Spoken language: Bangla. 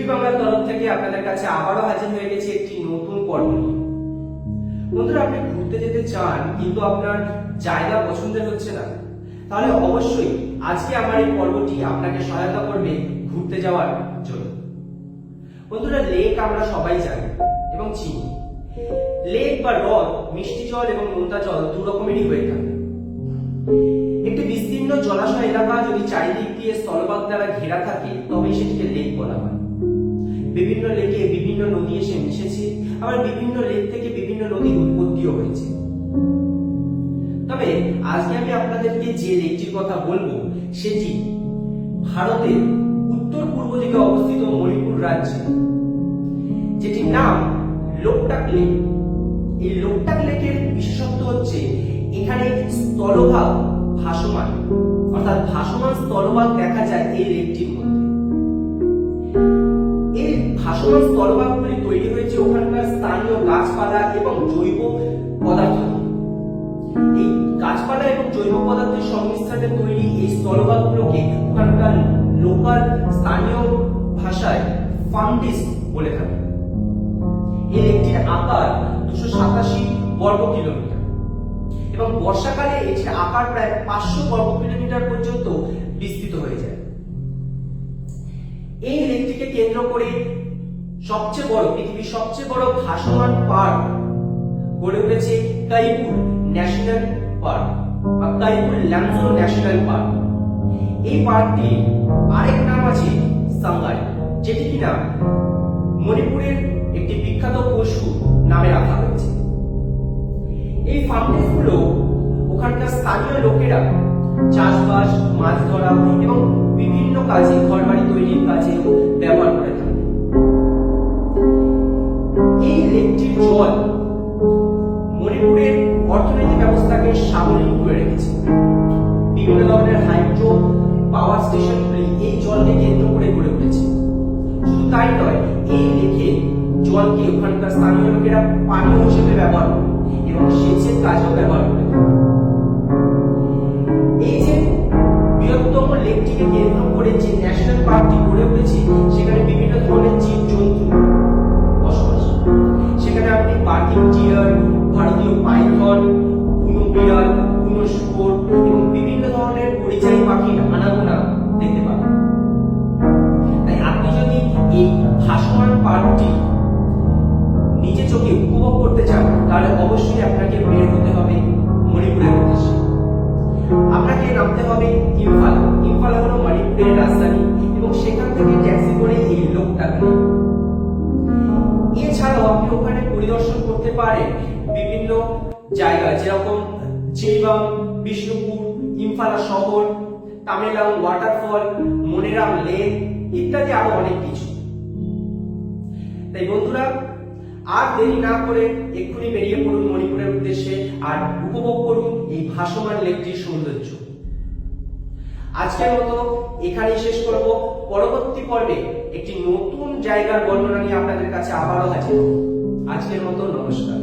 পৃথিবী বাংলার তরফ থেকে আপনাদের কাছে আবারও হাজির হয়ে গেছে একটি নতুন পর্ব নিয়ে। বন্ধুরা, আপনি ঘুরতে যেতে চান কিন্তু আপনার জায়গা পছন্দের হচ্ছে না, তাহলে অবশ্যই আজকে আমার এই পর্বটি আপনাকে সহায়তা করবে ঘুরতে যাওয়ার জন্য। বন্ধুরা, লেক আমরা সবাই জানি এবং চিনি। লেক বা হ্রদ মিষ্টি জল এবং নোনতা জল দু রকমেরই হয়ে থাকে। একটি বিস্তীর্ণ জলাশয় এলাকা যদি চারিদিক দিয়ে স্থলভাগ দ্বারা ঘেরা থাকে তবে সেটিকে লেক বলা হয়। বিভিন্ন লেকে বিভিন্ন নদী এসে মিশেছে, আবার বিভিন্ন লেক থেকে বিভিন্ন নদীর উৎপত্তিও হয়েছে। তবে আজকে আমি আপনাদেরকে যে লেকটির কথা বলবো সেটি ভারতের উত্তর পূর্ব দিকে অবস্থিত মণিপুর রাজ্যে, যেটির নাম লোকটাক লেক। এই লোকটাক লেকের বিশেষত্ব হচ্ছে এখানে স্থলভাগ ভাসমান, অর্থাৎ ভাসমান স্থলভাগ দেখা যায় এই লেকটির মধ্যে। এই ভাসমান স্থলভাগগুলি তৈরি হয়েছে ওখানকার স্থানীয় গাছপালা এবং জৈব পদার্থ। এই গাছপালা এবং জৈব পদার্থের সংমিশ্রণে তৈরি এই স্থলভাগগুলোকে ওখানকার লোকাল স্থানীয় ভাষায় ফান্ডিস বলে থাকে। এই লেকটির আকার 287 বর্গ কিলোমিটার এবং বর্ষাকালে এটির আকার প্রায় 500 বর্গ কিলোমিটার পর্যন্ত বিস্তৃত হয়ে যায়। এই লেকটিকে কেন্দ্র করে পৃথিবীর সবচেয়ে বড় ভাসমান পার্ক গড়ে উঠেছে কাইপুর ন্যাশনাল পার্ক বা কাইপুর ল্যামজো ন্যাশনাল পার্ক। এই পার্কটি আরেক নাম আছে সাঙ্গাই, যেটি কিনা মণিপুরের একটি বিখ্যাত পশু নামে রাখা হয়েছে। এই ফার্মগুলো ওখানকার স্থানীয় লোকেরা চাষবাস, মাছ ধরা এবং বিভিন্ন কাজে, ঘরবাড়ি তৈরির কাজে ব্যবহার করে থাকে। এই লেকটির জল মণিপুরের অর্থনৈতিক ব্যবস্থাকে সাবলীল করে রেখেছে। বিভিন্ন ধরনের হাইড্রো পাওয়ার স্টেশনগুলি এই জলকে কেন্দ্র করে গড়ে উঠেছে। শুধু তাই নয়, এই লেকে জলকে ওখানকার স্থানীয় লোকেরা পানীয় হিসেবে ব্যবহার করে এবং সেচের কাজেও ব্যবহার করে। এই যে বৃহত্তম লেকটিকে কেন্দ্র করে যে ন্যাশনাল পার্কটি গড়ে উঠেছে, সেখানে বিভিন্ন ধরনের জীবজন্তু বসবাস। সেখানে আপনি বার্কিং ডিয়ার, ভারতীয় পাইথন, বুনো বিড়াল, বুনো শুয়োর এবং বিভিন্ন ধরনের পরিযায়ী পাখির আনাগোনা দেখতে পাবেন। তাই আপনি যদি এই ভাসমান পার্কটি নিজে চোখে উপভোগ করতে চান তাহলে অবশ্যই আপনাকে বের হতে হবে মণিপুরের উদ্দেশ্যে। আপনাকে নামতে হবে ইম্ফল। ইম্ফল হলো মণিপুরের রাজধানী এবং সেখান থেকে ট্যাক্সি করে এই লোকটাক লেক। এছাড়াও আপনি ওখানে পরিদর্শন করতে পারেন বিভিন্ন জায়গা, যেরকম জিরিবাম, বিষ্ণুপুর, ইম্ফালা শহর, তামেলাং ওয়াটারফল, মনেরাম লেক ইত্যাদি আরো অনেক কিছু। তাই বন্ধুরা, আর দেরি না করে এক্ষুনি বেরিয়ে পড়ুন মণিপুরের উদ্দেশ্যে আর উপভোগ করুন এই ভাসমান লেকটির সৌন্দর্য। আজকের মতো এখানেই শেষ করব। পরবর্তী পর্বে একটি নতুন জায়গার বর্ণনা নিয়ে আপনাদের কাছে আবারও হাজির হব। আজকের মতো নমস্কার।